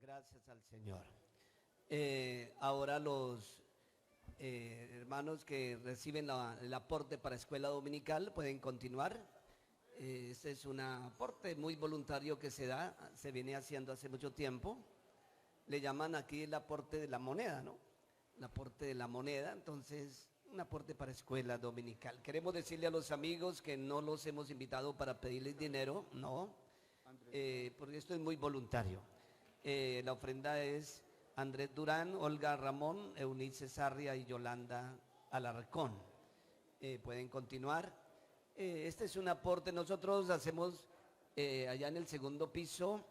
Gracias al Señor. Ahora los hermanos que reciben el aporte para escuela dominical pueden continuar. Este es un aporte muy voluntario que se da, se viene haciendo hace mucho tiempo. Le llaman aquí el aporte de la moneda, ¿no? El aporte de la moneda, entonces un aporte para escuela dominical. Queremos decirle a los amigos que no los hemos invitado para pedirles dinero, no, porque esto es muy voluntario. La ofrenda es Andrés Durán, Olga Ramón, Eunice Sarria y Yolanda Alarcón. Pueden continuar. Este es un aporte. Nosotros hacemos allá en el segundo piso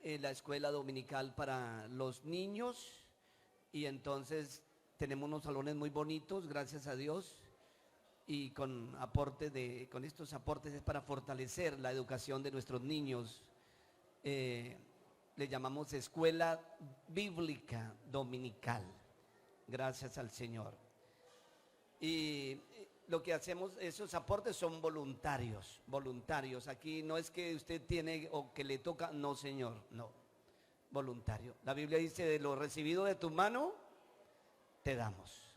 la escuela dominical para los niños, y entonces tenemos unos salones muy bonitos, gracias a Dios, y con estos aportes es para fortalecer la educación de nuestros niños. Le llamamos escuela bíblica dominical, gracias al Señor. Y lo que hacemos, esos aportes son voluntarios. Aquí no es que usted tiene o que le toca, no, Señor, no, voluntario. La Biblia dice: de lo recibido de tu mano te damos.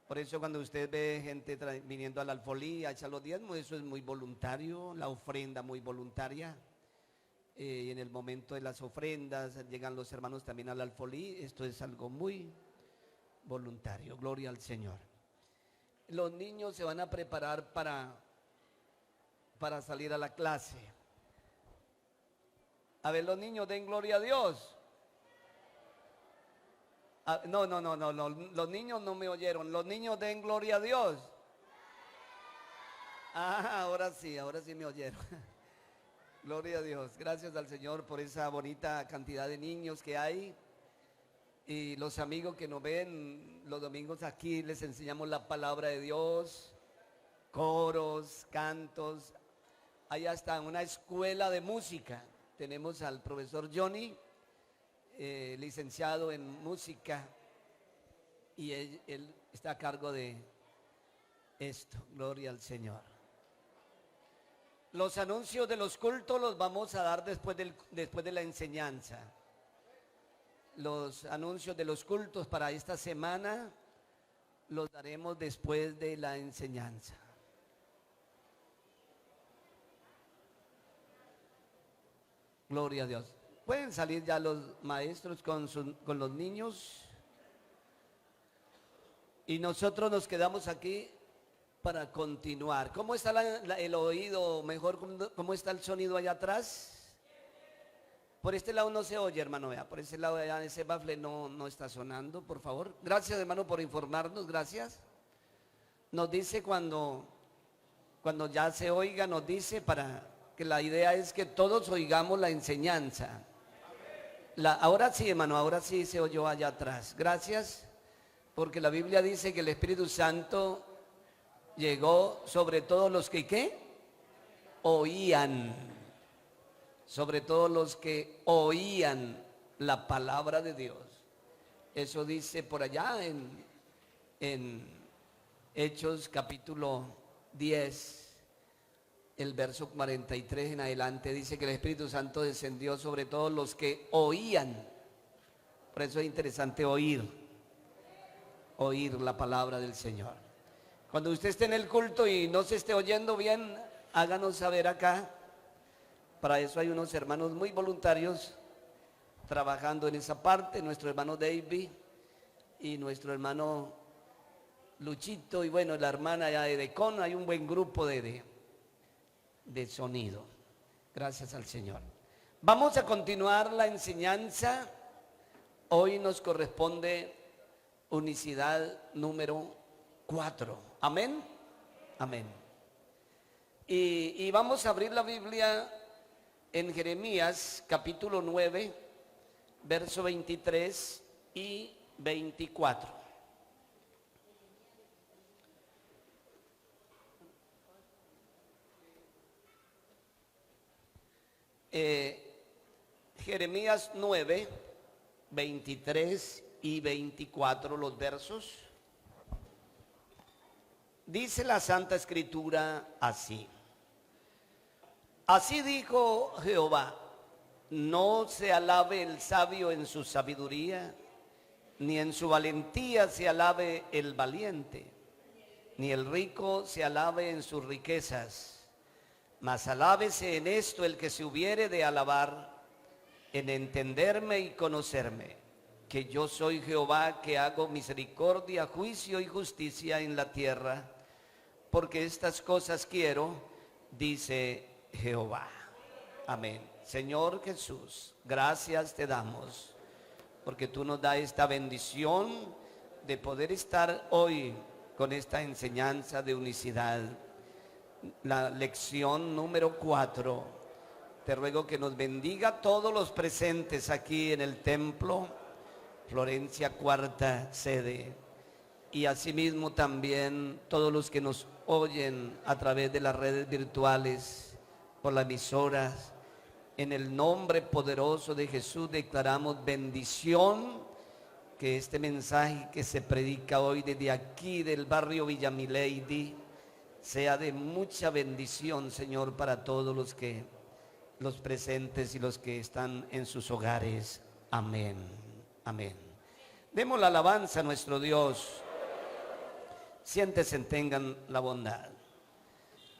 Por eso cuando usted ve gente viniendo al alfolí a echar los diezmos, eso es muy voluntario. La ofrenda muy voluntaria. Y en el momento de las ofrendas llegan los hermanos también al alfolí. Esto es algo muy voluntario. Gloria al Señor. Los niños se van a preparar para salir a la clase. A ver, los niños, den gloria a Dios. No, los niños no me oyeron. Los niños, den gloria a Dios. Ahora sí me oyeron. Gloria a Dios. Gracias al Señor por esa bonita cantidad de niños que hay. Y los amigos que nos ven los domingos aquí, les enseñamos la palabra de Dios, coros, cantos. Hay hasta una escuela de música. Tenemos al profesor Johnny, licenciado en música, y él está a cargo de esto. Gloria al Señor. Los anuncios de los cultos los vamos a dar después de la enseñanza. Los anuncios de los cultos para esta semana los daremos después de la enseñanza. Gloria a Dios. ¿Pueden salir ya los maestros con los niños? Y nosotros nos quedamos aquí para continuar. ¿Cómo está el oído? Mejor, ¿cómo está el sonido allá atrás? Por este lado no se oye, hermano, vea. Por ese lado allá, ese bafle no está sonando, por favor. Gracias, hermano, por informarnos, gracias. Nos dice cuando ya se oiga, nos dice, para que la idea es que todos oigamos la enseñanza. Ahora sí, hermano, ahora sí se oyó allá atrás. Gracias, porque la Biblia dice que el Espíritu Santo llegó sobre todos los que, ¿qué? Oían. Sobre todo los que oían la palabra de Dios. Eso dice por allá en Hechos capítulo 10, el verso 43 en adelante, dice que el Espíritu Santo descendió sobre todos los que oían. Por eso es interesante oír la palabra del Señor. Cuando usted esté en el culto y no se esté oyendo bien, háganos saber acá. Para eso hay unos hermanos muy voluntarios trabajando en esa parte, nuestro hermano David y nuestro hermano Luchito, y bueno, la hermana ya de Decon. Hay un buen grupo de sonido. Gracias al Señor. Vamos a continuar la enseñanza. Hoy nos corresponde unicidad número 4. Amén. Amén. Y vamos a abrir la Biblia en Jeremías capítulo 9, verso 23 y 24. Jeremías 9, 23 y 24, los versos. Dice la Santa Escritura así: así dijo Jehová, No se alabe el sabio en su sabiduría, ni en su valentía se alabe el valiente, ni el rico se alabe en sus riquezas, mas alábese en esto el que se hubiere de alabar, en entenderme y conocerme, que yo soy Jehová, que hago misericordia, juicio y justicia en la tierra, porque estas cosas quiero, dice Jehová. Amén. Señor Jesús, gracias te damos, porque tú nos das esta bendición de poder estar hoy con esta enseñanza de unicidad. La lección número 4. Te ruego que nos bendiga a todos los presentes aquí en el templo, Florencia Cuarta Sede, y asimismo también todos los que nos oyen a través de las redes virtuales, por las emisoras. En el nombre poderoso de Jesús declaramos bendición, que este mensaje que se predica hoy desde aquí del barrio Villa Milady sea de mucha bendición, Señor, para todos los presentes y los que están en sus hogares. Amén. Amén. Demos la alabanza a nuestro Dios. Siéntese, tengan la bondad.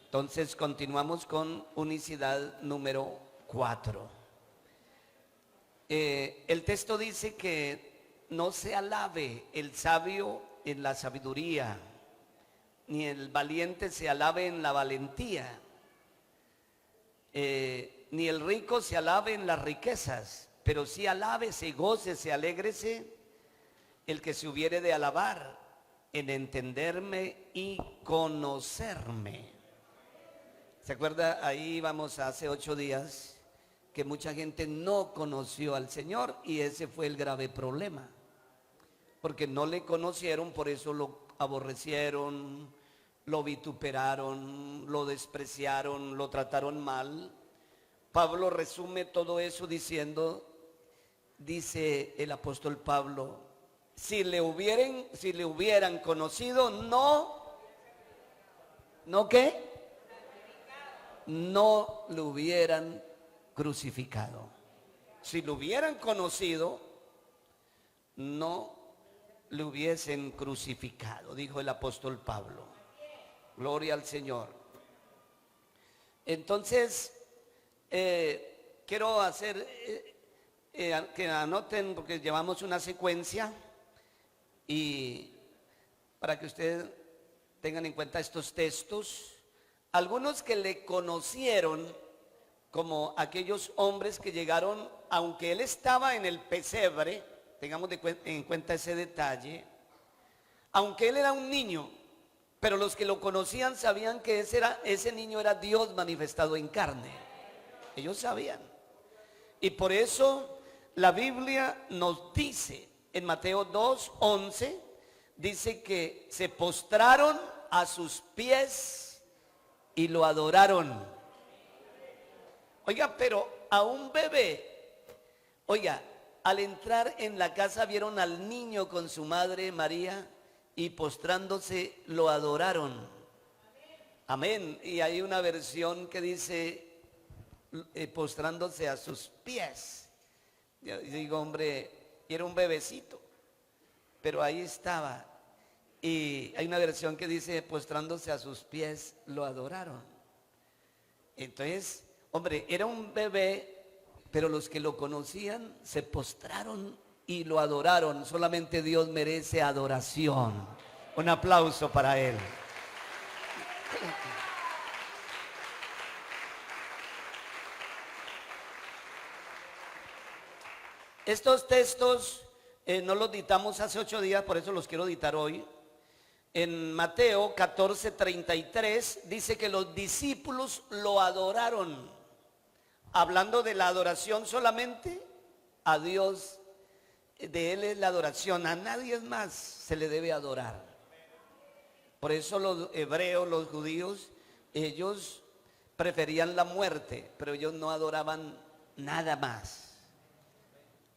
Entonces continuamos con unicidad número 4. El texto dice que no se alabe el sabio en la sabiduría, ni el valiente se alabe en la valentía, ni el rico se alabe en las riquezas, pero sí alábese, gócese, alégrese el que se hubiere de alabar, en entenderme y conocerme. ¿Se acuerda? Ahí vamos hace 8 días que mucha gente no conoció al Señor, y ese fue el grave problema, porque no le conocieron, por eso lo aborrecieron, lo vituperaron, lo despreciaron, lo trataron mal. Pablo resume todo eso diciendo, dice el apóstol Pablo, si le hubieran conocido, ¿no qué? No lo hubieran crucificado. Si lo hubieran conocido, no le hubiesen crucificado, dijo el apóstol Pablo. Gloria al Señor. Entonces, quiero hacer que anoten, porque llevamos una secuencia, y para que ustedes tengan en cuenta estos textos, algunos que le conocieron como aquellos hombres que llegaron, aunque él estaba en el pesebre, tengamos en cuenta ese detalle, aunque él era un niño, pero los que lo conocían sabían que ese niño era Dios manifestado en carne. Ellos sabían. Y por eso la Biblia nos dice en Mateo 2:11, dice que se postraron a sus pies y lo adoraron. Oiga, pero a un bebé, oiga, al entrar en la casa vieron al niño con su madre María y postrándose lo adoraron. Amén. Y hay una versión que dice postrándose a sus pies. Yo digo, hombre, era un bebecito, pero ahí estaba. Y hay una versión que dice postrándose a sus pies lo adoraron. Entonces, hombre, era un bebé, pero los que lo conocían se postraron y lo adoraron. Solamente Dios merece adoración. Un aplauso para Él. Estos textos no los dictamos hace 8 días, por eso los quiero dictar hoy. En Mateo 14:33 dice que los discípulos lo adoraron, hablando de la adoración solamente a Dios. De Él es la adoración, a nadie más se le debe adorar. Por eso los hebreos, los judíos, ellos preferían la muerte, pero ellos no adoraban nada más.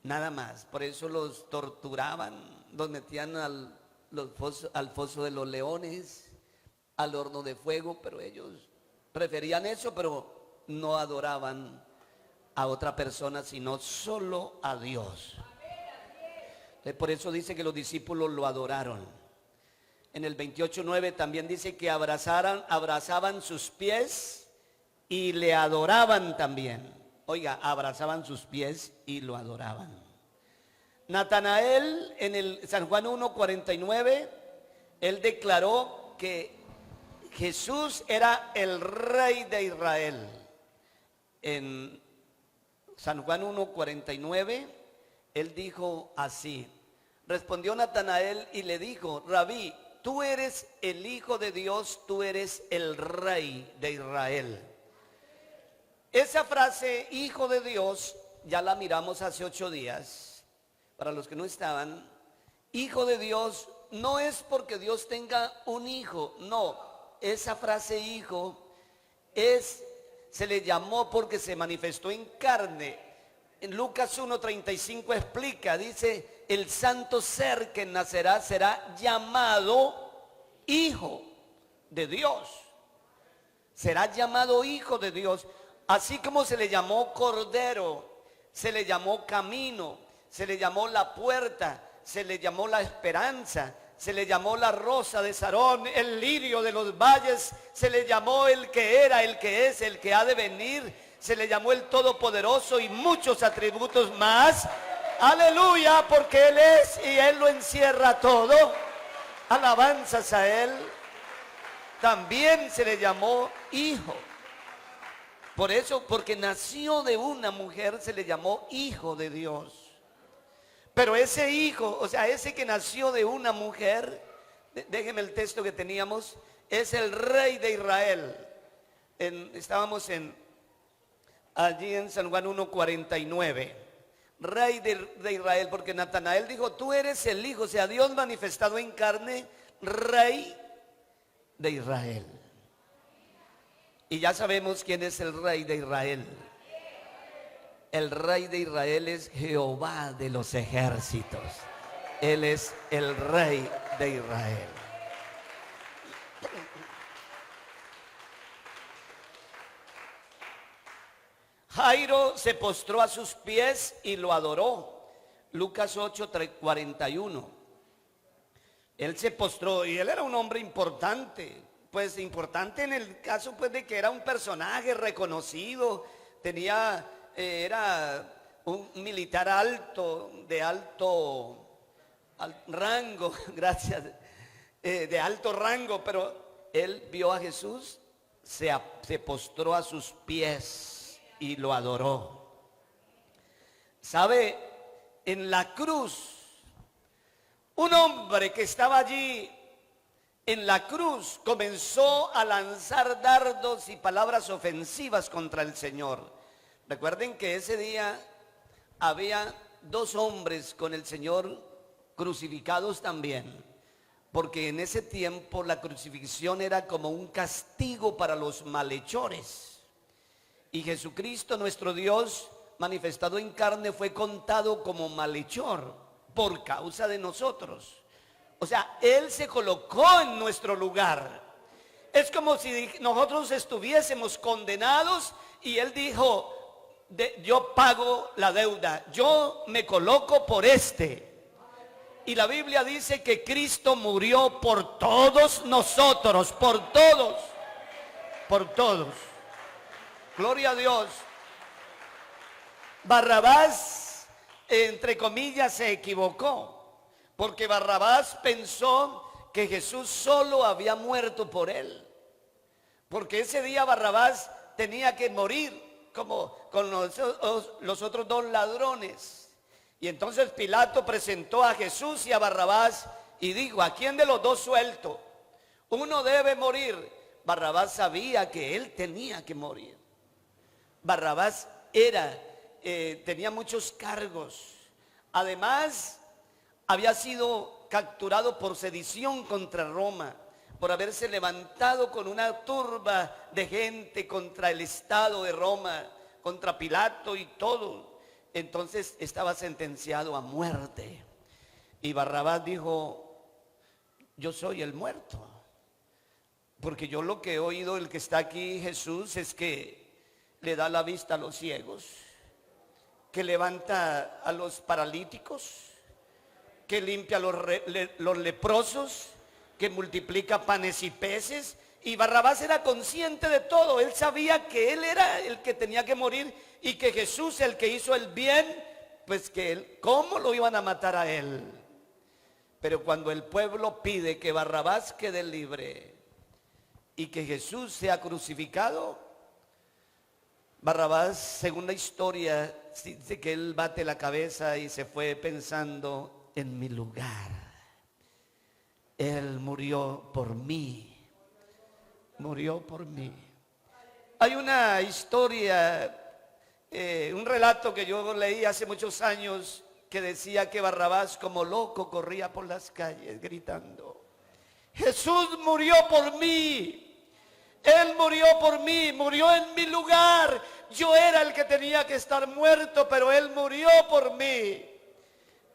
Nada más. Por eso los torturaban, los metían al foso de los leones, al horno de fuego, pero ellos preferían eso, pero no adoraban a otra persona, sino solo a Dios. Por eso dice que los discípulos lo adoraron. En el 28:9 también dice que abrazaban sus pies y le adoraban también. Oiga, abrazaban sus pies y lo adoraban. Natanael, en el San Juan 1:49, él declaró que Jesús era el Rey de Israel. En San Juan 1:49, él dijo así: respondió Natanael y le dijo: Rabí, tú eres el Hijo de Dios, tú eres el Rey de Israel. Esa frase, Hijo de Dios, ya la miramos hace 8 días. Para los que no estaban, Hijo de Dios no es porque Dios tenga un hijo, no. Esa frase hijo se le llamó porque se manifestó en carne. En Lucas 1:35 explica, dice: el santo ser que nacerá será llamado Hijo de Dios. Será llamado Hijo de Dios. Así como se le llamó Cordero, se le llamó Camino, se le llamó la Puerta, se le llamó la Esperanza, se le llamó la Rosa de Sarón, el Lirio de los valles, se le llamó el que era, el que es, el que ha de venir, se le llamó el Todopoderoso y muchos atributos más. Aleluya, porque Él es y Él lo encierra todo. Alabanzas a Él. También se le llamó Hijo. Por eso, porque nació de una mujer, se le llamó Hijo de Dios. Pero ese hijo, o sea, ese que nació de una mujer, déjeme el texto que teníamos, es el Rey de Israel. Estábamos allí en San Juan 1:49. Rey de Israel, porque Natanael dijo: tú eres el Hijo, o sea, Dios manifestado en carne, Rey de Israel. Y ya sabemos quién es el Rey de Israel. El Rey de Israel es Jehová de los ejércitos. Él es el Rey de Israel. Jairo se postró a sus pies y lo adoró. Lucas 8:41. Él se postró y él era un hombre importante. Pues importante en el caso pues de que era un personaje reconocido. Era un militar alto, de alto rango, gracias, de alto rango, pero él vio a Jesús, se postró a sus pies y lo adoró. ¿Sabe? En la cruz, un hombre que estaba allí en la cruz comenzó a lanzar dardos y palabras ofensivas contra el Señor. Recuerden que ese día había 2 hombres con el Señor crucificados también, porque en ese tiempo la crucifixión era como un castigo para los malhechores. Y Jesucristo, nuestro Dios, manifestado en carne, fue contado como malhechor por causa de nosotros. O sea, Él se colocó en nuestro lugar. Es como si nosotros estuviésemos condenados y Él dijo: yo pago la deuda, yo me coloco por este. Y la Biblia dice que Cristo murió por todos nosotros, por todos, por todos. Gloria a Dios. Barrabás, entre comillas, se equivocó, porque Barrabás pensó que Jesús solo había muerto por él, porque ese día Barrabás tenía que morir como con los otros 2 ladrones. Y entonces Pilato presentó a Jesús y a Barrabás y dijo: ¿a quién de los 2 suelto? Uno debe morir. Barrabás sabía que él tenía que morir. Barrabás tenía muchos cargos. Además, había sido capturado por sedición contra Roma, por haberse levantado con una turba de gente contra el Estado de Roma, contra Pilato y todo. Entonces estaba sentenciado a muerte. Y Barrabás dijo: yo soy el muerto, porque yo lo que he oído, el que está aquí, Jesús, es que le da la vista a los ciegos, que levanta a los paralíticos, que limpia a los leprosos, que multiplica panes y peces. Y Barrabás era consciente de todo. Él sabía que él era el que tenía que morir y que Jesús, el que hizo el bien, pues que él, ¿cómo lo iban a matar a él? Pero cuando el pueblo pide que Barrabás quede libre y que Jesús sea crucificado, Barrabás, según la historia, dice que él bate la cabeza y se fue pensando: en mi lugar, él murió por mí. Murió por mí. Hay una historia, un relato que yo leí hace muchos años, que decía que Barrabás como loco corría por las calles gritando: Jesús murió por mí, Él murió por mí, murió en mi lugar. Yo era el que tenía que estar muerto, pero Él murió por mí.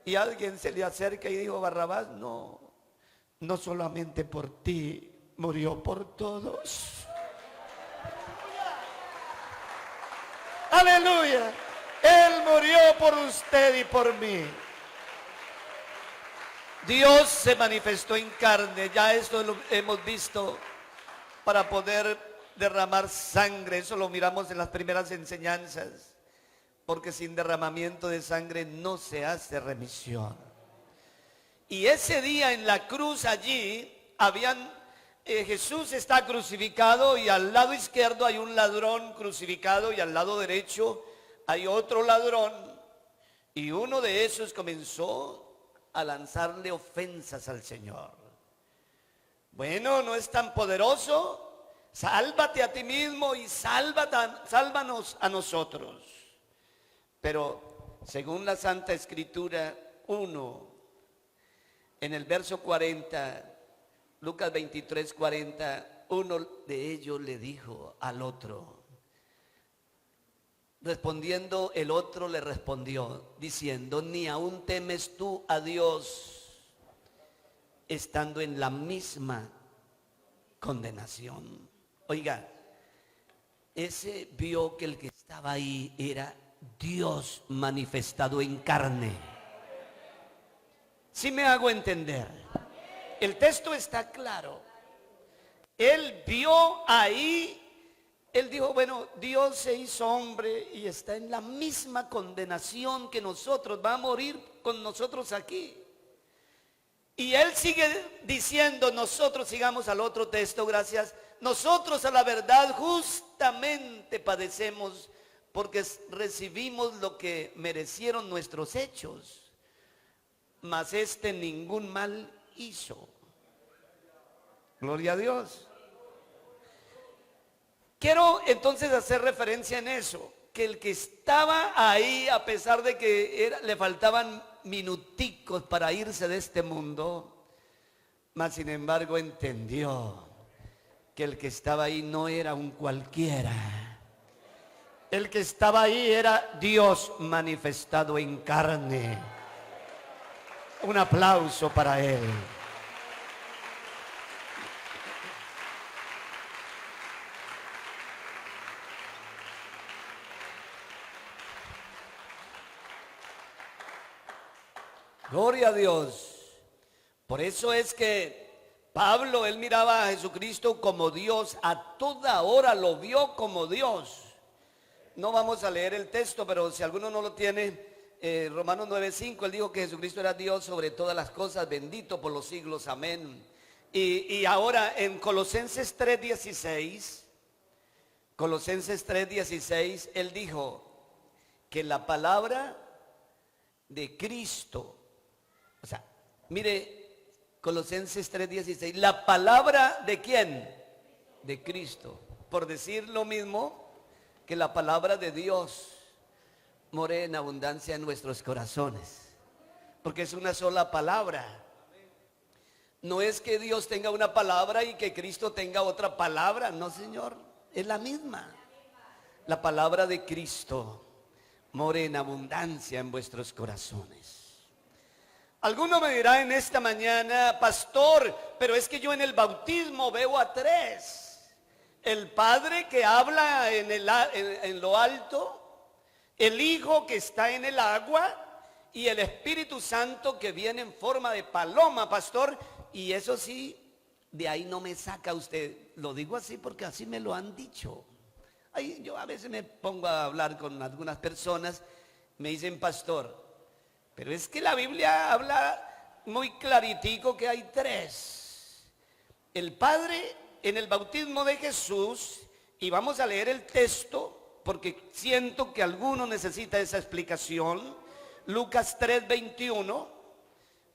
Y alguien se le acerca y dijo: Barrabás, no solamente por ti, murió por todos. Aleluya. Él murió por usted y por mí. Dios se manifestó en carne. Ya esto lo hemos visto, para poder derramar sangre. Eso lo miramos en las primeras enseñanzas. Porque sin derramamiento de sangre no se hace remisión. Y ese día en la cruz allí Jesús está crucificado, y al lado izquierdo hay un ladrón crucificado y al lado derecho hay otro ladrón. Y uno de esos comenzó a lanzarle ofensas al Señor. Bueno, no es tan poderoso, sálvate a ti mismo y sálvanos a nosotros. Pero según la Santa Escritura, en el verso 40, Lucas 23, 40, uno de ellos le dijo al otro, respondiendo el otro le respondió diciendo: ni aún temes tú a Dios, estando en la misma condenación. Oiga, ese vio que el que estaba ahí era Dios manifestado en carne. ¿Sí me hago entender? El texto está claro. Él vio ahí, él dijo: bueno, Dios se hizo hombre y está en la misma condenación que nosotros, va a morir con nosotros aquí. Y él sigue diciendo, nosotros sigamos al otro texto, gracias. Nosotros a la verdad justamente padecemos, porque recibimos lo que merecieron nuestros hechos, mas este ningún mal hizo. Gloria a Dios. Quiero entonces hacer referencia en eso, que el que estaba ahí, a pesar de que le faltaban minuticos para irse de este mundo, mas sin embargo entendió que el que estaba ahí no era un cualquiera. El que estaba ahí era Dios manifestado en carne. Un aplauso para él. Gloria a Dios. Por eso es que Pablo, él miraba a Jesucristo como Dios, a toda hora lo vio como Dios. No vamos a leer el texto, pero si alguno no lo tiene, Romanos 9:5, él dijo que Jesucristo era Dios sobre todas las cosas, bendito por los siglos, amén. Y ahora en Colosenses 3:16, él dijo que la palabra de Cristo, o sea, mire, Colosenses 3:16, la palabra de ¿quién? De Cristo. Por decir lo mismo, que la palabra de Dios more en abundancia en nuestros corazones, porque es una sola palabra. No es que Dios tenga una palabra y que Cristo tenga otra palabra, no, Señor, es la misma. La palabra de Cristo more en abundancia en vuestros corazones. Alguno me dirá en esta mañana: pastor, pero es que yo en el bautismo veo a tres. El Padre que habla en lo alto, el Hijo que está en el agua y el Espíritu Santo que viene en forma de paloma, pastor. Y eso sí, de ahí no me saca usted. Lo digo así porque así me lo han dicho. Ahí yo a veces me pongo a hablar con algunas personas, me dicen, pastor, pero es que la Biblia habla muy claritico que hay tres. El Padre en el bautismo de Jesús, y vamos a leer el texto porque siento que alguno necesita esa explicación. Lucas 3:21,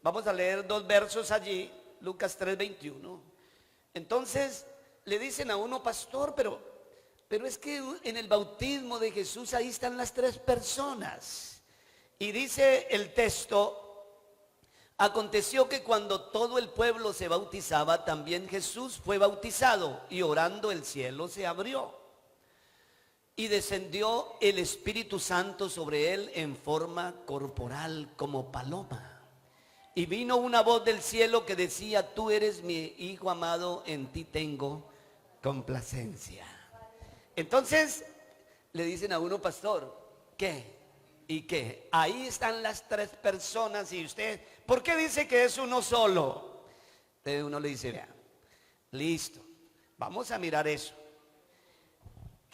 vamos a leer 2 versos allí, Lucas 3:21. Entonces le dicen a uno, pastor, pero es que en el bautismo de Jesús ahí están las tres personas. Y dice el texto, aconteció que cuando todo el pueblo se bautizaba, también Jesús fue bautizado, y orando el cielo se abrió. Y descendió el Espíritu Santo sobre él en forma corporal como paloma. Y vino una voz del cielo que decía, tú eres mi Hijo amado, en ti tengo complacencia. Entonces le dicen a uno, pastor, ¿qué? ¿Y qué? Ahí están las tres personas y usted, ¿por qué dice que es uno solo? Entonces uno le dice, vea, listo, vamos a mirar eso.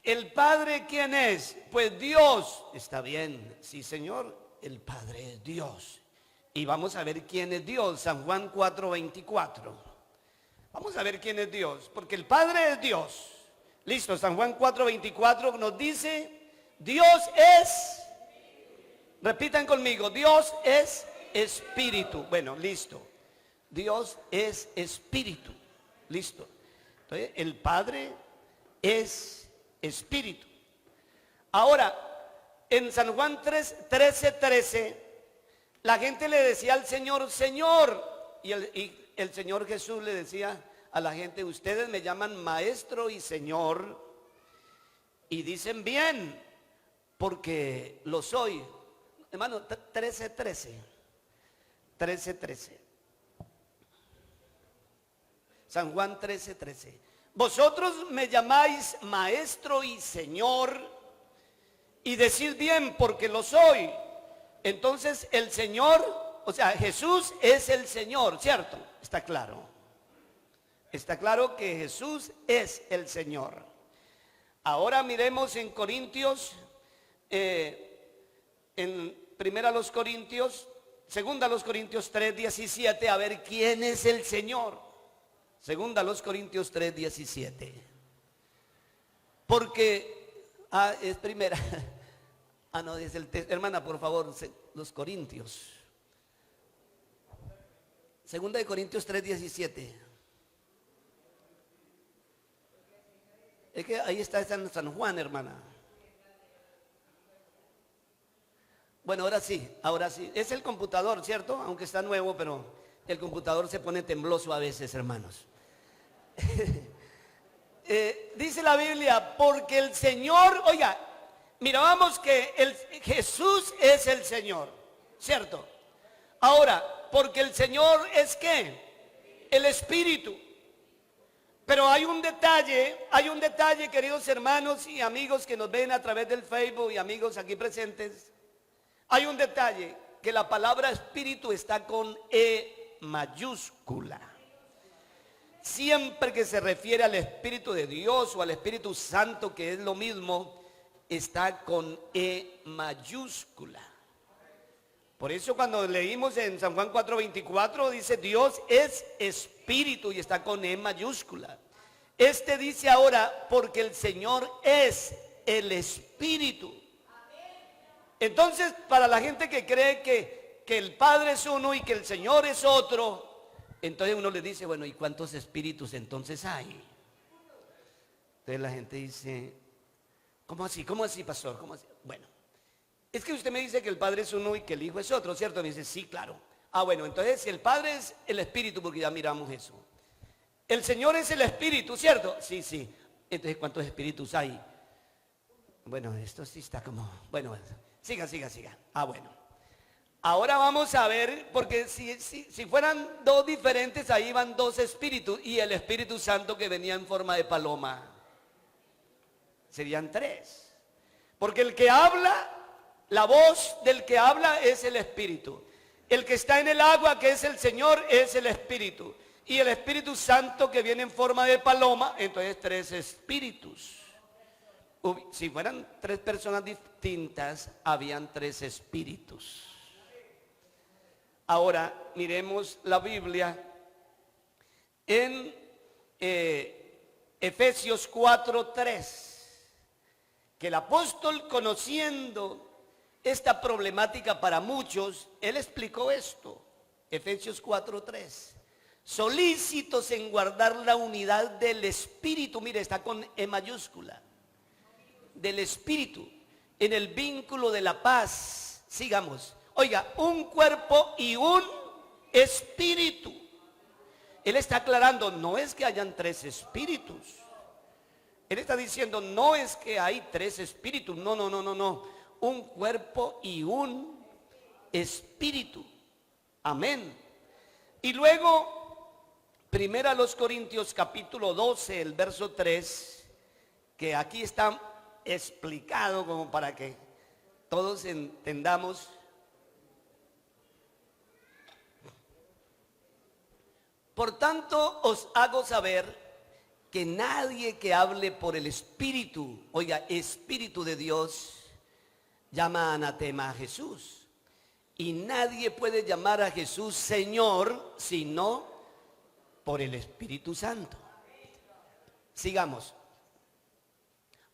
¿El Padre quién es? Pues Dios. Está bien, sí Señor, el Padre es Dios. Y vamos a ver quién es Dios, San Juan 4:24. Vamos a ver quién es Dios, porque el Padre es Dios. Listo, San Juan 4:24 nos dice, Dios es, repitan conmigo, Dios es espíritu. Bueno, listo. Dios es espíritu. Listo. Entonces, el Padre es espíritu. Ahora, en San Juan 13:13, la gente le decía al Señor, Señor, y el Señor Jesús le decía a la gente, ustedes me llaman maestro y Señor, y dicen bien, porque lo soy. Hermano, 13:13. San Juan 13:13. Vosotros me llamáis maestro y Señor, y decid bien, porque lo soy. Entonces el Señor, o sea, Jesús es el Señor, ¿cierto? Está claro. Está claro que Jesús es el Señor. Ahora miremos en Corintios, en Primera los Corintios, Segunda los Corintios 3:17, a ver quién es el Señor. Segunda los Corintios 3:17. Porque, es primera. No, es el texto. Hermana, por favor, los Corintios. Segunda de Corintios 3:17. Es que ahí está San Juan, hermana. Bueno, ahora sí. Es el computador, ¿cierto? Aunque está nuevo, pero el computador se pone tembloso a veces, hermanos. Dice la Biblia, porque el Señor, oiga, mirábamos que Jesús es el Señor, ¿cierto? Ahora, porque el Señor es ¿qué? El Espíritu. Pero hay un detalle, queridos hermanos y amigos que nos ven a través del Facebook y amigos aquí presentes. Hay un detalle, que la palabra Espíritu está con E mayúscula. Siempre que se refiere al Espíritu de Dios o al Espíritu Santo, que es lo mismo, está con E mayúscula. Por eso cuando leímos en San Juan 4:24 dice Dios es espíritu y está con E mayúscula. Este dice ahora porque el Señor es el espíritu. Entonces, para la gente que cree que el Padre es uno y que el Señor es otro, entonces uno le dice, bueno, ¿y cuántos espíritus entonces hay? Entonces la gente dice, ¿cómo así? ¿Cómo así, pastor? ¿Cómo así? Bueno, es que usted me dice que el Padre es uno y que el Hijo es otro, ¿cierto? Me dice, sí, claro. Bueno, entonces si el Padre es el Espíritu, porque ya miramos eso. El Señor es el Espíritu, ¿cierto? Sí, sí. Entonces, ¿cuántos espíritus hay? Bueno, esto sí está como, bueno, siga. Bueno. Ahora vamos a ver, porque si fueran dos diferentes, ahí van dos espíritus y el Espíritu Santo que venía en forma de paloma. Serían tres. Porque el que habla La voz del que habla es el Espíritu. El que está en el agua, que es el Señor, es el Espíritu. Y el Espíritu Santo que viene en forma de paloma, entonces 3 espíritus. Si fueran 3 personas distintas, habían 3 espíritus. Ahora miremos la Biblia en Efesios 4:3, que el apóstol, conociendo esta problemática para muchos, él explicó esto. Efesios 4:3, solícitos en guardar la unidad del Espíritu, mire, está con E mayúscula, del Espíritu, en el vínculo de la paz. Sigamos. Oiga, un cuerpo y un espíritu. Él está aclarando, no es que hayan 3 espíritus. Él está diciendo, no es que hay 3 espíritus. No. Un cuerpo y un espíritu. Amén. Y luego, 1 Corintios capítulo 12, el verso 3, que aquí está explicado como para que todos entendamos. Por tanto, os hago saber que nadie que hable por el Espíritu, oiga, Espíritu de Dios, llama anatema a Jesús. Y nadie puede llamar a Jesús Señor, sino por el Espíritu Santo. Sigamos.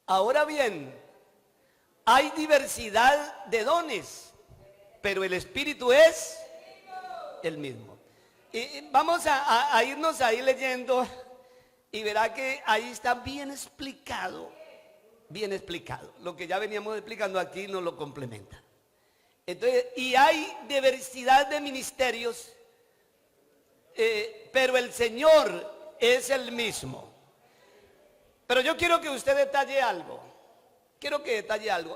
Ahora bien, hay diversidad de dones, pero el Espíritu es el mismo. Y vamos a irnos ahí leyendo y verá que ahí está bien explicado. Lo que ya veníamos explicando aquí nos lo complementa. Entonces, y hay diversidad de ministerios, pero el Señor es el mismo. Pero yo quiero que usted detalle algo.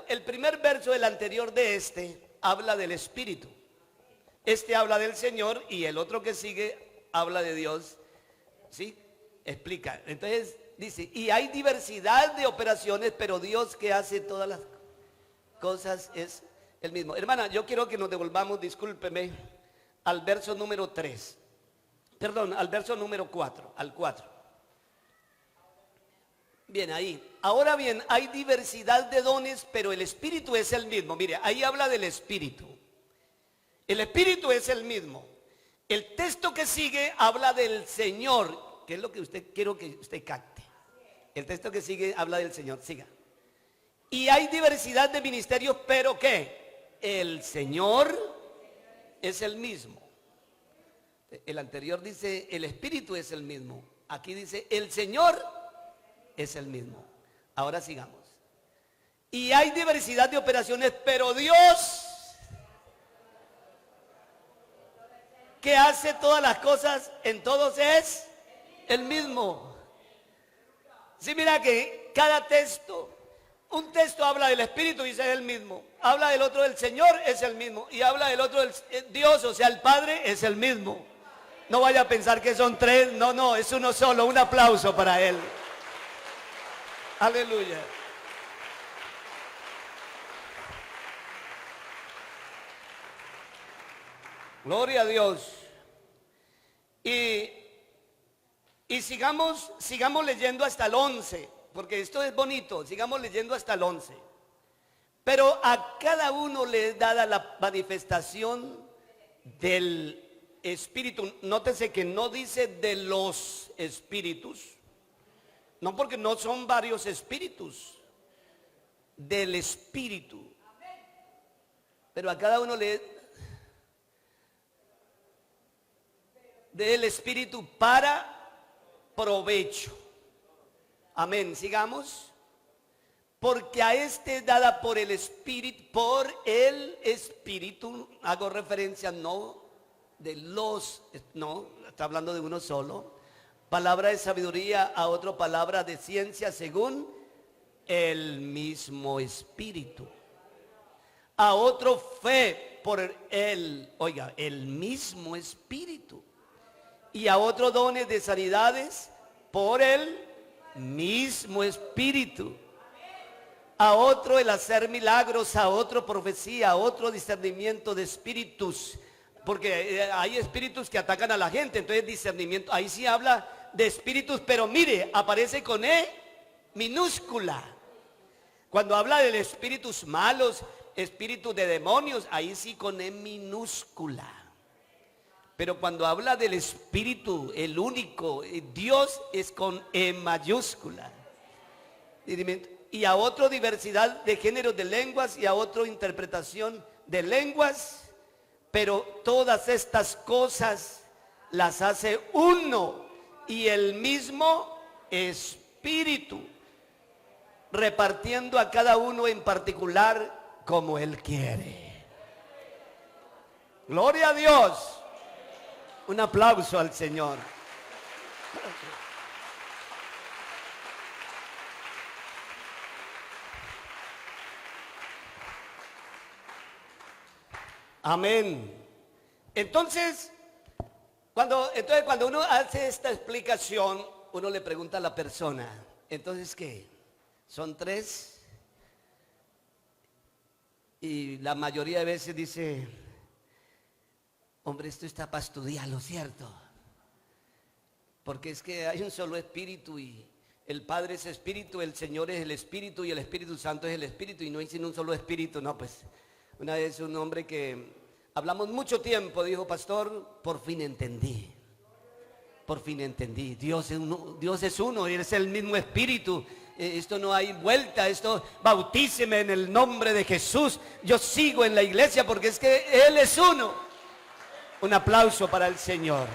El primer verso del anterior de este habla del Espíritu. Este habla del Señor y el otro que sigue habla de Dios. ¿Sí? Explica. Entonces dice, y hay diversidad de operaciones, pero Dios que hace todas las cosas es el mismo. Hermana, yo quiero que nos devolvamos, discúlpeme, al verso número 3. Perdón, al verso número 4, al 4. Bien, ahí. Ahora bien, hay diversidad de dones, pero el Espíritu es el mismo. Mire, ahí habla del Espíritu. El Espíritu es el mismo. El texto que sigue habla del Señor, que es lo que quiero que usted capte. El texto que sigue habla del Señor. Siga. Y hay diversidad de ministerios, pero ¿qué? El Señor es el mismo. El anterior dice, el Espíritu es el mismo. Aquí dice, el Señor es el mismo. Ahora sigamos. Y hay diversidad de operaciones, pero Dios, que hace todas las cosas en todos, es el mismo. Sí, mira que cada texto, un texto habla del Espíritu y dice es el mismo. Habla del otro del Señor, es el mismo. Y habla del otro del Dios, o sea, el Padre, es el mismo. No vaya a pensar que son 3, no, es uno solo. Un aplauso para Él. Aleluya. Gloria a Dios. Y sigamos leyendo hasta el 11, porque esto es bonito. Sigamos leyendo hasta el 11. Pero a cada uno le es dada la manifestación del Espíritu. Nótese que no dice de los espíritus. No, porque no son varios espíritus. Del Espíritu. Pero a cada uno le del Espíritu para provecho. Amén. Sigamos. Porque a este es dada por el Espíritu, hago referencia no de los, no, está hablando de uno solo. Palabra de sabiduría, a otro palabra de ciencia según el mismo Espíritu. A otro fe por el mismo Espíritu. Y a otro dones de sanidades por el mismo Espíritu. a otro el hacer milagros, a otro profecía, a otro discernimiento de espíritus, porque hay espíritus que atacan a la gente, entonces discernimiento, ahí sí habla de espíritus, pero mire, aparece con E minúscula. Cuando habla de espíritus malos, espíritus de demonios, ahí sí con E minúscula. Pero cuando habla del espíritu, el único, Dios, es con E mayúscula. Y a otro diversidad de géneros de lenguas y a otro interpretación de lenguas, pero todas estas cosas las hace uno y el mismo espíritu, repartiendo a cada uno en particular como Él quiere. Gloria a Dios. Un aplauso al Señor. Amén. Entonces, cuando uno hace esta explicación, uno le pregunta a la persona, entonces, ¿qué? ¿Son tres? Y la mayoría de veces dice, hombre, esto está para estudiarlo, ¿cierto? Porque es que hay un solo espíritu y el Padre es espíritu, el Señor es el espíritu y el Espíritu Santo es el espíritu y no hay sino un solo espíritu. No, pues una vez un hombre que hablamos mucho tiempo dijo, pastor, por fin entendí. Por fin entendí. Dios es uno y es el mismo espíritu. Esto no hay vuelta, esto bautíceme en el nombre de Jesús. Yo sigo en la iglesia porque es que Él es uno. Un aplauso para el Señor.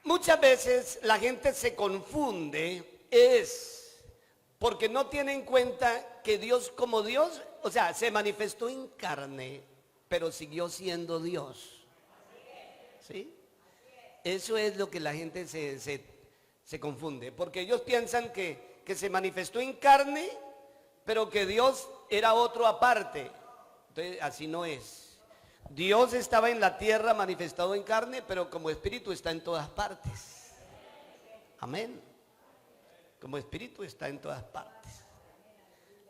Muchas veces la gente se confunde, es porque no tiene en cuenta que Dios como Dios, o sea, se manifestó en carne, pero siguió siendo Dios. ¿Sí? Eso es lo que la gente se confunde, porque ellos piensan que se manifestó en carne, pero que Dios era otro aparte. Entonces, así no es. Dios estaba en la tierra manifestado en carne, pero como espíritu está en todas partes. Amén. Como espíritu está en todas partes.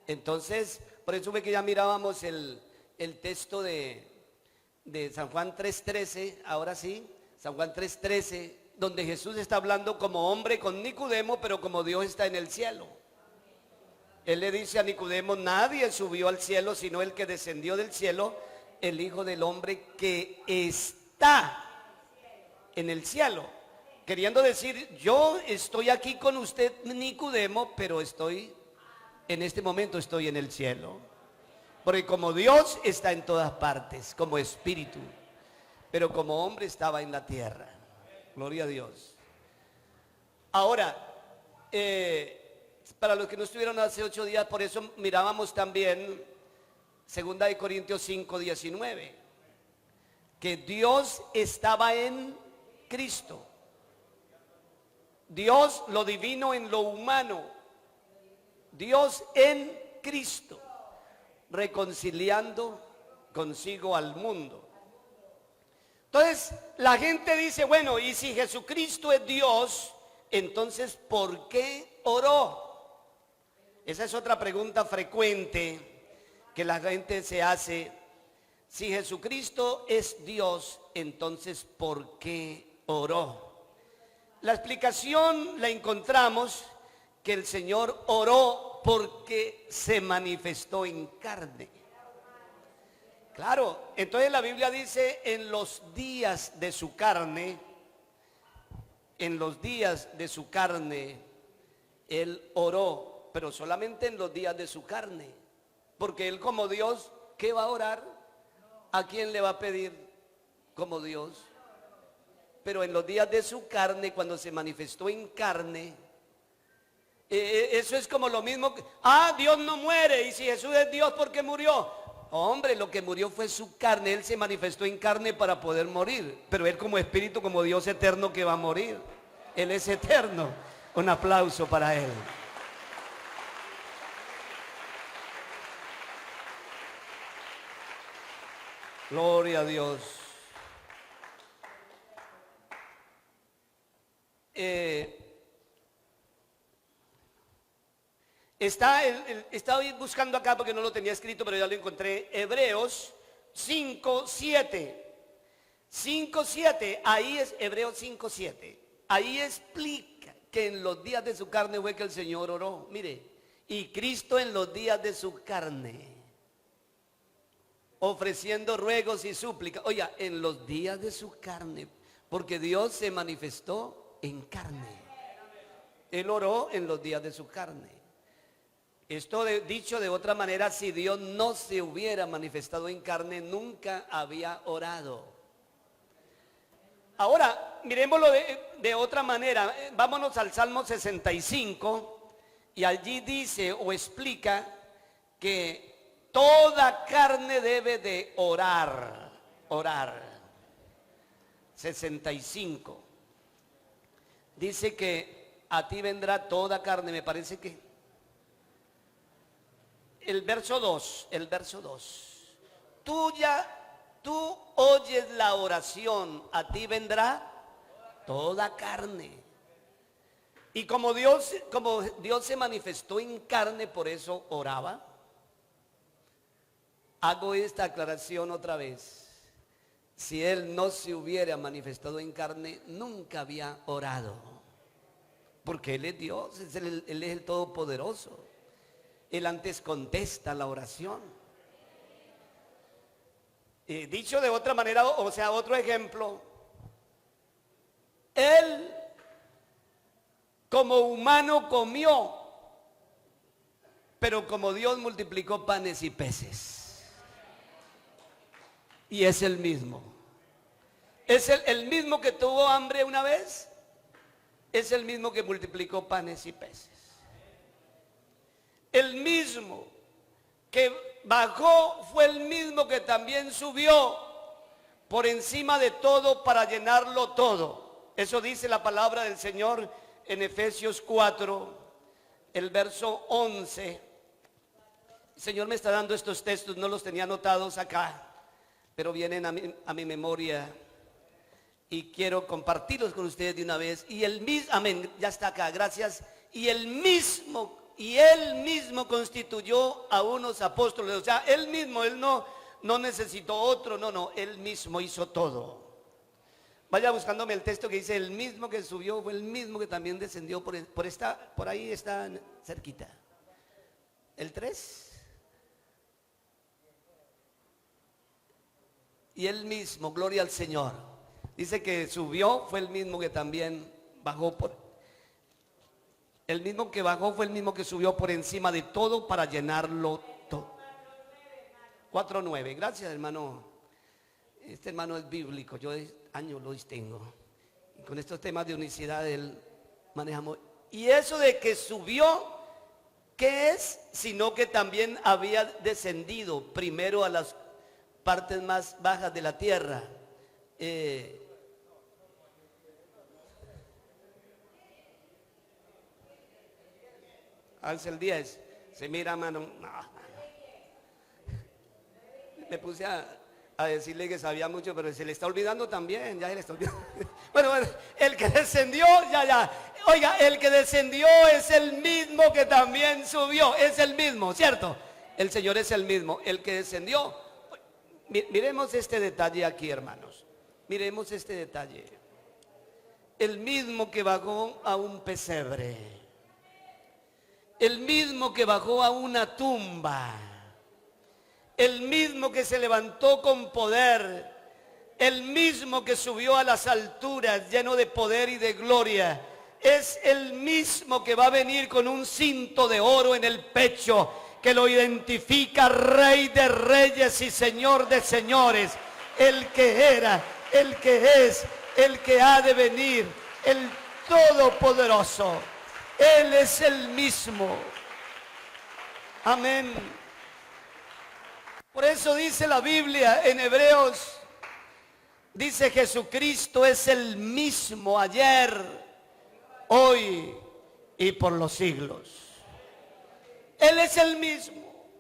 Entonces, por eso ve que ya mirábamos el texto de San Juan 3:13, ahora sí, San Juan 3:13, donde Jesús está hablando como hombre con Nicodemo, pero como Dios está en el cielo. Él le dice a Nicodemo, nadie subió al cielo sino el que descendió del cielo, el Hijo del Hombre que está en el cielo. Queriendo decir, yo estoy aquí con usted, Nicodemo, pero en este momento estoy en el cielo. Porque como Dios está en todas partes, como espíritu, pero como hombre estaba en la tierra. Gloria a Dios. Ahora, para los que no estuvieron hace 8 días, por eso mirábamos también 2 de Corintios 5:19, que Dios estaba en Cristo. Dios, lo divino en lo humano. Dios en Cristo, reconciliando consigo al mundo. Entonces, la gente dice, bueno, y si Jesucristo es Dios, entonces, ¿por qué oró? Esa es otra pregunta frecuente que la gente se hace. Si Jesucristo es Dios, entonces ¿por qué oró? La explicación la encontramos que el Señor oró porque se manifestó en carne. Claro, entonces la Biblia dice en los días de su carne, Él oró, pero solamente en los días de su carne. Porque Él como Dios, ¿qué va a orar? ¿A quién le va a pedir como Dios? Pero en los días de su carne, cuando se manifestó en carne, eso es como lo mismo que, Dios no muere, y si Jesús es Dios, ¿por qué murió? Hombre, lo que murió fue su carne, Él se manifestó en carne para poder morir, pero Él como espíritu, como Dios eterno que va a morir, Él es eterno. Un aplauso para Él. Gloria a Dios. Estaba buscando acá porque no lo tenía escrito, pero ya lo encontré. Hebreos 5:7. 5:7, ahí es Hebreos 5:7. Ahí explica que en los días de su carne fue que el Señor oró. Mire, y Cristo en los días de su carne, ofreciendo ruegos y súplicas. Oiga, en los días de su carne, porque Dios se manifestó en carne. Él oró en los días de su carne. Esto dicho de otra manera, si Dios no se hubiera manifestado en carne, nunca había orado. Ahora, miremoslo de otra manera. Vámonos al Salmo 65 y allí dice o explica que toda carne debe de orar. Orar. 65. Dice que a ti vendrá toda carne, me parece que el verso 2, tú oyes la oración, a ti vendrá toda carne. Y como Dios se manifestó en carne, por eso oraba. Hago esta aclaración otra vez. Si Él no se hubiera manifestado en carne, nunca había orado. Porque Él es Dios, Él es el Todopoderoso. Él antes contesta la oración. Dicho de otra manera, o sea, otro ejemplo. Él como humano comió, pero como Dios multiplicó panes y peces. Y es el mismo. Es el mismo que tuvo hambre una vez. Es el mismo que multiplicó panes y peces. El mismo que bajó fue el mismo que también subió por encima de todo para llenarlo todo. Eso dice la palabra del Señor en Efesios 4, el verso 11. El Señor me está dando estos textos, no los tenía anotados acá, pero vienen a mi memoria y quiero compartirlos con ustedes de una vez. Y el mismo, amén, ya está acá, gracias. Y él mismo constituyó a unos apóstoles. O sea, él mismo, él no necesitó otro, no, él mismo hizo todo. Vaya buscándome el texto que dice: el mismo que subió fue el mismo que también descendió por ahí está cerquita. El 3. Y él mismo, gloria al Señor. Dice que subió fue el mismo que también bajó el mismo que bajó fue el mismo que subió por encima de todo para llenarlo todo. 4:9. Gracias, hermano. Este hermano es bíblico. Yo de años lo distingo. Y con estos temas de unicidad él manejamos. Y eso de que subió, ¿qué es? Sino que también había descendido primero a las partes más bajas de la tierra. Alza el 10. Se mira, mano. No. Me puse a decirle que sabía mucho, pero se le está olvidando también. Ya se le está olvidando. Bueno, el que descendió, ya. Oiga, el que descendió es el mismo que también subió. Es el mismo, ¿cierto? El Señor es el mismo. El que descendió. Miremos este detalle aquí, hermanos. Miremos este detalle. El mismo que bajó a un pesebre. El mismo que bajó a una tumba, el mismo que se levantó con poder, el mismo que subió a las alturas lleno de poder y de gloria, es el mismo que va a venir con un cinto de oro en el pecho, que lo identifica Rey de Reyes y Señor de Señores, el que era, el que es, el que ha de venir, el Todopoderoso. Él es el mismo. Amén. Por eso dice la Biblia en Hebreos, dice: Jesucristo es el mismo ayer, hoy y por los siglos. Él es el mismo.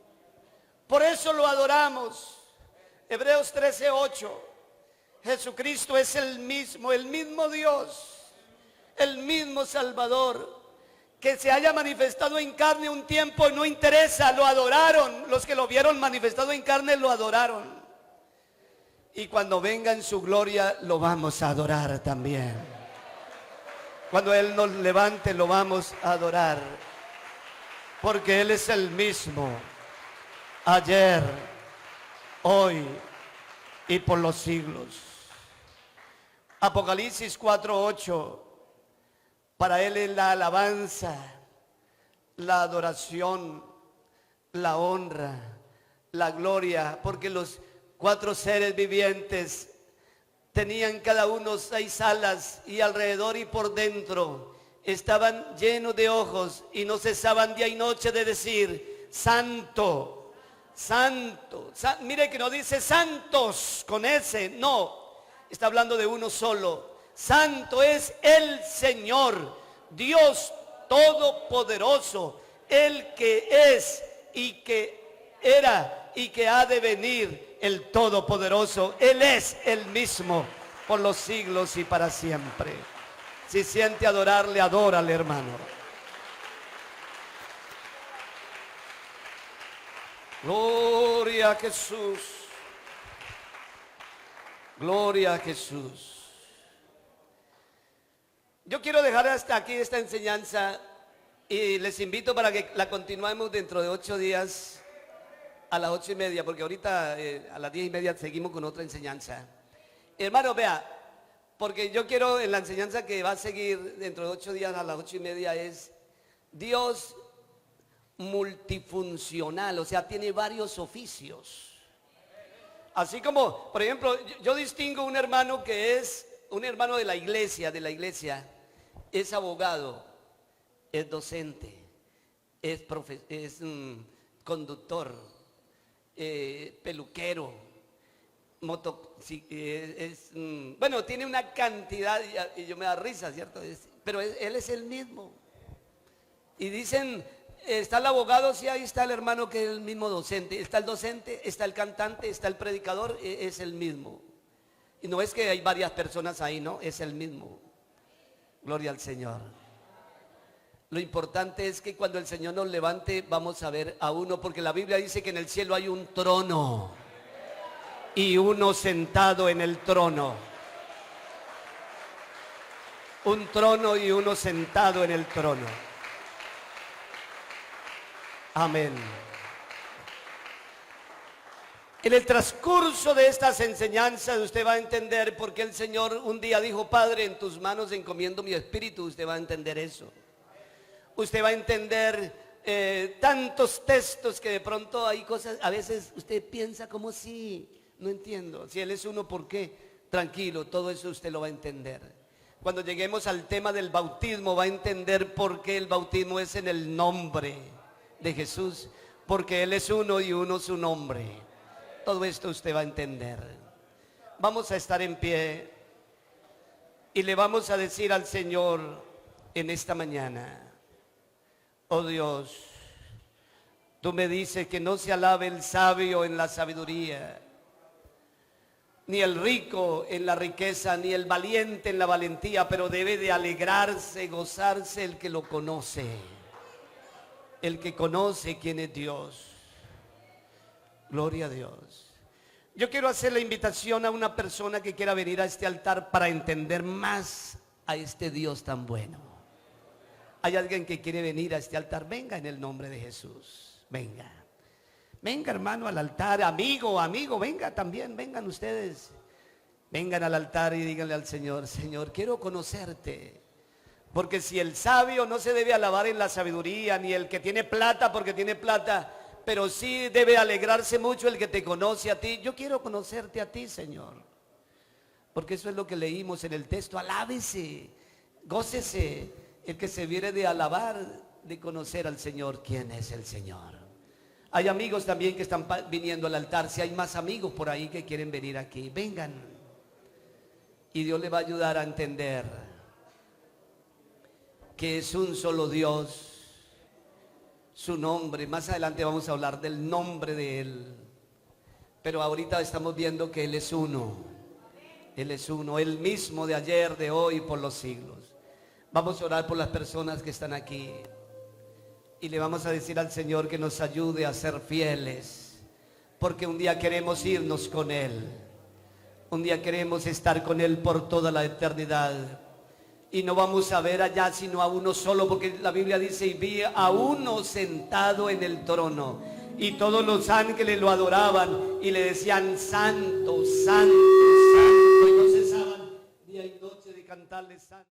Por eso lo adoramos. Hebreos 13:8. Jesucristo es el mismo Dios, el mismo Salvador. Que se haya manifestado en carne un tiempo no interesa, lo adoraron. Los que lo vieron manifestado en carne lo adoraron. Y cuando venga en su gloria lo vamos a adorar también. Cuando Él nos levante lo vamos a adorar. Porque Él es el mismo ayer, hoy y por los siglos. Apocalipsis 4:8. Para Él es la alabanza, la adoración, la honra, la gloria, porque los 4 seres vivientes tenían cada uno 6 alas y alrededor y por dentro estaban llenos de ojos y no cesaban día y noche de decir: santo, santo, mire que no dice santos con ese, no, está hablando de uno solo. Santo es el Señor, Dios Todopoderoso, el que es y que era y que ha de venir, el Todopoderoso. Él es el mismo por los siglos y para siempre. Si siente adorarle, adórale, hermano. Gloria a Jesús. Gloria a Jesús. Yo quiero dejar hasta aquí esta enseñanza y les invito para que la continuemos dentro de 8 días a las 8:30, porque ahorita a las 10:30 seguimos con otra enseñanza. Hermano, vea, porque yo quiero en la enseñanza que va a seguir dentro de 8 días a las 8:30 es Dios multifuncional, o sea, tiene varios oficios. Así como, por ejemplo, yo distingo un hermano que es un hermano de la iglesia, es abogado, es docente, es conductor, peluquero, bueno, tiene una cantidad, y yo me da risa, ¿cierto? Pero él es el mismo. Y dicen, está el abogado, sí, ahí está el hermano que es el mismo docente, está el docente, está el cantante, está el predicador, es el mismo. Y no es que hay varias personas ahí, no, es el mismo. Gloria al Señor. Lo importante es que cuando el Señor nos levante vamos a ver a uno, porque la Biblia dice que en el cielo hay un trono y uno sentado en el trono. Un trono y uno sentado en el trono. Amén. En el transcurso de estas enseñanzas usted va a entender por qué el Señor un día dijo: Padre, en tus manos encomiendo mi espíritu. Usted va a entender eso. Usted va a entender tantos textos que de pronto hay cosas, a veces usted piensa como si, no entiendo. Si Él es uno, ¿por qué? Tranquilo, todo eso usted lo va a entender. Cuando lleguemos al tema del bautismo va a entender por qué el bautismo es en el nombre de Jesús. Porque Él es uno y uno su nombre. Todo esto usted va a entender. Vamos a estar en pie y le vamos a decir al Señor en esta mañana: oh Dios, tú me dices que no se alabe el sabio en la sabiduría, ni el rico en la riqueza, ni el valiente en la valentía, pero debe de alegrarse, gozarse el que lo conoce, el que conoce quién es Dios. Gloria a Dios. Yo quiero hacer la invitación a una persona que quiera venir a este altar para entender más a este Dios tan bueno. ¿Hay alguien que quiere venir a este altar? Venga en el nombre de Jesús. Venga. Venga, hermano, al altar. Amigo, venga también. Vengan ustedes. Vengan al altar y díganle al Señor: Señor, quiero conocerte. Porque si el sabio no se debe alabar en la sabiduría, ni el que tiene plata porque tiene plata, pero sí debe alegrarse mucho el que te conoce a ti. Yo quiero conocerte a ti, Señor. Porque eso es lo que leímos en el texto. Alábese, gócese el que se viene de alabar, de conocer al Señor. ¿Quién es el Señor? Hay amigos también que están viniendo al altar. Si hay más amigos por ahí que quieren venir aquí, vengan. Y Dios le va a ayudar a entender que es un solo Dios. Su nombre, más adelante vamos a hablar del nombre de Él. pero ahorita estamos viendo que Él es uno. Él es uno, el mismo de ayer, de hoy, por los siglos. Vamos a orar por las personas que están aquí y le vamos a decir al Señor que nos ayude a ser fieles, porque un día queremos irnos con Él. Un día queremos estar con Él por toda la eternidad. Y no vamos a ver allá sino a uno solo, porque la Biblia dice, y vi a uno sentado en el trono. Y todos los ángeles lo adoraban y le decían, santo, santo, santo. Y no cesaban día y noche de cantarle santo.